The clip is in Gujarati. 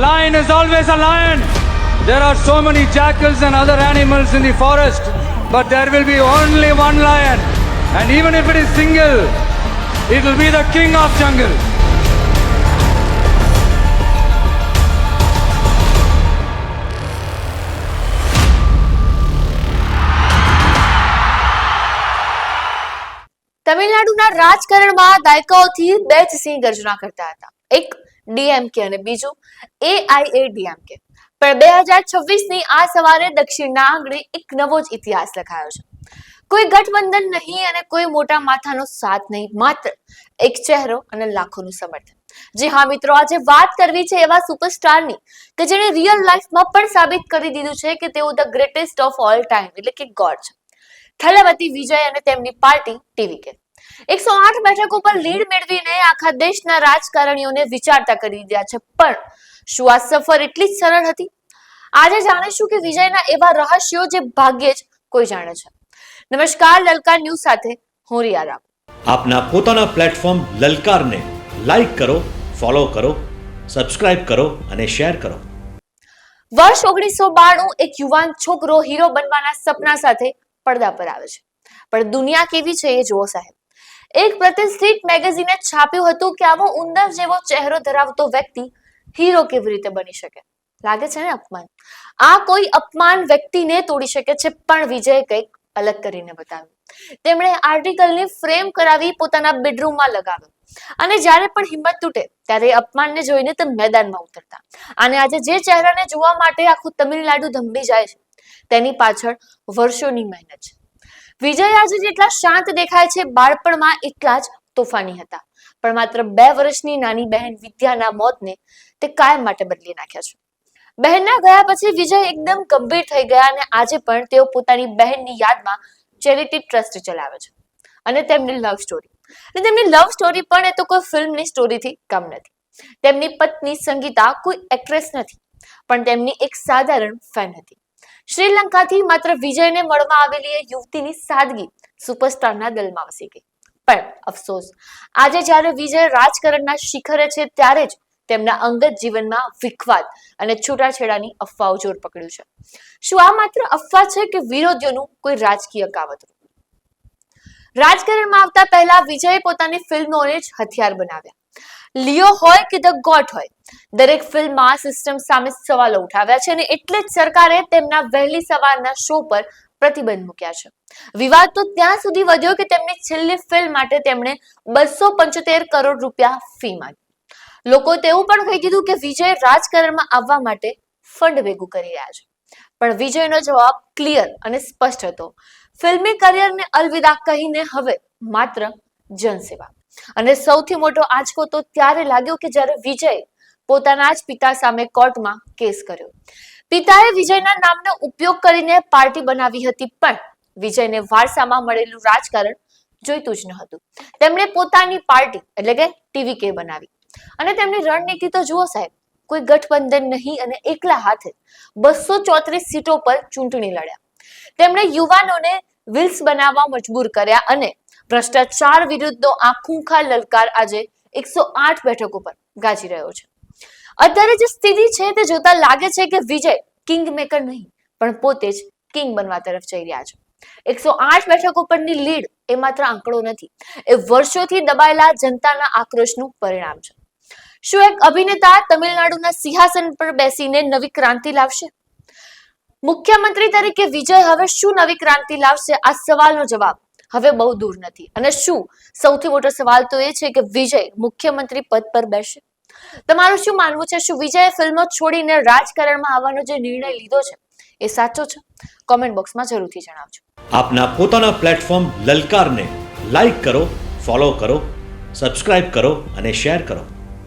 lion is always a lion. There are so many jackals and other animals in the forest, but there will be only one lion. And even if it is single, it will be the king of jungle. તમિલનાડુના રાજકારણમાં દાયકાઓથી બે જ સિંહ ગર્જના કરતા હતા, એક ડીએમકે અને બીજું એઆઈએડીએમકે. પણ 2026ની આ સવારે દક્ષિણના આંગણે એક નવો જ ઇતિહાસ લખાયો છે. કોઈ ગઠબંધન નહીં અને કોઈ મોટા માથાનો સાથ નહીં, માત્ર એક ચહેરો અને લાખોનું સમર્થન. જી હા મિત્રો, આજે વાત કરવી છે એવા સુપરસ્ટારની કે જેણે રિયલ લાઈફમાં પણ સાબિત કરી દીધું છે કે તેઓ the greatest of all time એટલે કે ગોડ છે. થલપતિ વિજય અને તેમની પાર્ટી ટીવીકે 108 બેઠકો પર લીડ મેળવીને આખા દેશના રાજકારણીઓને વિચારતા કરી દીધા છે. પણ શું આ સફર એટલી જ સરળ હતી? આજે જાણીશું કે વિજયના એવા રહસ્યો જે ભાગ્યે જ કોઈ જાણે છે. નમસ્કાર, લલકાર ન્યૂઝ સાથે હું રિયા રાવ. આપના પોતાના પ્લેટફોર્મ લલકારને લાઈક કરો, ફોલો કરો, સબસ્ક્રાઇબ કરો અને શેર કરો. વર્ષ 1992 એક યુવાન છોકરો હીરો બનવાના સપના સાથે પડદા પર આવે છે. પણ દુનિયા કેવી છે એ જુઓ સાહેબ. એક પ્રતિષ્ઠિત મેગેઝીને છાપ્યું હતું કે આવો ઉંદર જેવો ચહેરો ધરાવતો વ્યક્તિ હીરો કેવી રીતે બની શકે. લાગે છે ને અપમાન. આ કોઈ અપમાન વ્યક્તિને તોડી શકે છે, પણ વિજયે કંઈક અલગ કરીને બતાવ્યું. તેમણે આર્ટિકલને ફ્રેમ કરાવી પોતાના બેડરૂમમાં લગાવ્યો અને જ્યારે પણ હિંમત તૂટે ત્યારે અપમાનને જોઈને તે મેદાનમાં ઉતરતા. અને આજે જે ચહેરાને જોવા માટે આખું તમિલનાડુ ધંભી જાય છે તેની પાછળ વર્ષોની મહેનત છે. વિજય આજે જેટલા શાંત દેખાય છે, બાળપણમાં એટલા જ તોફાની હતા. પણ માત્ર 2 વર્ષની નાની બહેન વિદ્યાના મોતને તે કાયમ માટે બદલી નાખ્યા છે. બહેનના ગયા પછી વિજય એકદમ ગંભીર થઈ ગયા અને આજે પણ તેઓ પોતાની બહેનની યાદમાં ચેરિટી ટ્રસ્ટ ચલાવે છે. અને તેમની લવ સ્ટોરી પણ એ તો કોઈ ફિલ્મની સ્ટોરીથી કમ નથી. તેમની પત્ની સંગીતા કોઈ એક્ટ્રેસ નથી, પણ તેમની એક સાધારણ ફેન હતી. શ્રીલંકાથી માત્ર વિજયને મળવા આવેલી એ યુવતીની સાદગી સુપરસ્ટારના દિલમાં વસી ગઈ. પણ અફસોસ, આજે જ્યારે વિજય રાજકારણના શિખરે છે ત્યારે જ તેમના અંગત જીવનમાં વિખવાદ અને છૂટાછેડાની અફવાઓ જોર પકડ્યું છે. શું આ માત્ર અફવા છે કે વિરોધીઓનું કોઈ રાજકીય કાવતરું? રાજકારણમાં આવતા પહેલા વિજયે પોતાની ફિલ્મોને જ હથિયાર બનાવ્યા. લિયો હોય કે ધ ગોટ હોય, દરેક ફિલ્મમાં સિસ્ટમ સામે સવાલો ઉઠાવ્યા છે અને એટલે જ સરકારે તેમના વહેલી સવારના શો પર પ્રતિબંધ મૂક્યા છે. વિવાદ તો ત્યાં સુધી વધ્યો કે તેમની છેલ્લી ફિલ્મ માટે તેમણે 275 કરોડ રૂપિયા ફી માંગી. લોકો તેવું પણ કહી દીધું કે વિજય રાજકારણમાં આવવા માટે ફંડ ભેગું કરી રહ્યા છે. પણ વિજયનો જવાબ ક્લિયર અને સ્પષ્ટ હતો. ફિલ્મી કરિયરને અલવિદા કહીને હવે માત્ર જનસેવા. અને સૌથી મોટો આંચકો તો ત્યારે લાગ્યો કે જ્યારે વિજય પોતાના જ પિતા સામે કોર્ટમાં કેસ કર્યો. પિતાએ વિજયના નામનો ઉપયોગ કરીને પાર્ટી બનાવી હતી, પણ વિજયને વારસામાં મળેલું રાજકારણ જોઈતું જ ન હતું. તેમણે પોતાની પાર્ટી એટલે કે ટીવીકે બનાવી. અને તેમની રણનીતિ તો જુઓ સાહેબ, કોઈ ગઠબંધન નહીં અને એકલા હાથે 234 સીટો પર ચૂંટણી લડ્યા. તેમણે યુવાનોને વિલ્સ બનાવવા મજબૂર કર્યા અને ભ્રષ્ટાચાર વિરુદ્ધનો આ ખૂંખાર લલકાર આજે 108 બેઠકો પર ગાજી રહ્યો છે. અત્યારે જે સ્થિતિ છે તે જોતા લાગે છે કે વિજય કિંગ મેકર નહીં, પણ પોતે જ કિંગ બનવા તરફ જઈ રહ્યા છે. 108 બેઠકો પરની લીડ એ માત્ર આંકડો નથી, એ વર્ષોથી દબાયેલા જનતાના આક્રોશનું પરિણામ છે. શું એક અભિનેતા તમિલનાડુના સિંહાસન પર બેસીને નવી ક્રાંતિ લાવશે? મુખ્યમંત્રી તરીકે વિજય હવે શું નવી ક્રાંતિ લાવશે? આ સવાલનો જવાબ હવે બહુ દૂર નથી. અને શું સૌથી મોટો સવાલ તો એ છે કે વિજય મુખ્યમંત્રી પદ પર બેસશે? તમારું શું માનવું છે? શું વિજયે ફિલ્મો છોડીને રાજકારણમાં આવવાનો જે નિર્ણય લીધો છે એ સાચો છે? કોમેન્ટ બોક્સમાં જરૂરથી જણાવજો. આપના પોતાના પ્લેટફોર્મ લલકારને લાઈક કરો, ફોલો કરો, સબસ્ક્રાઇબ કરો અને શેર કરો.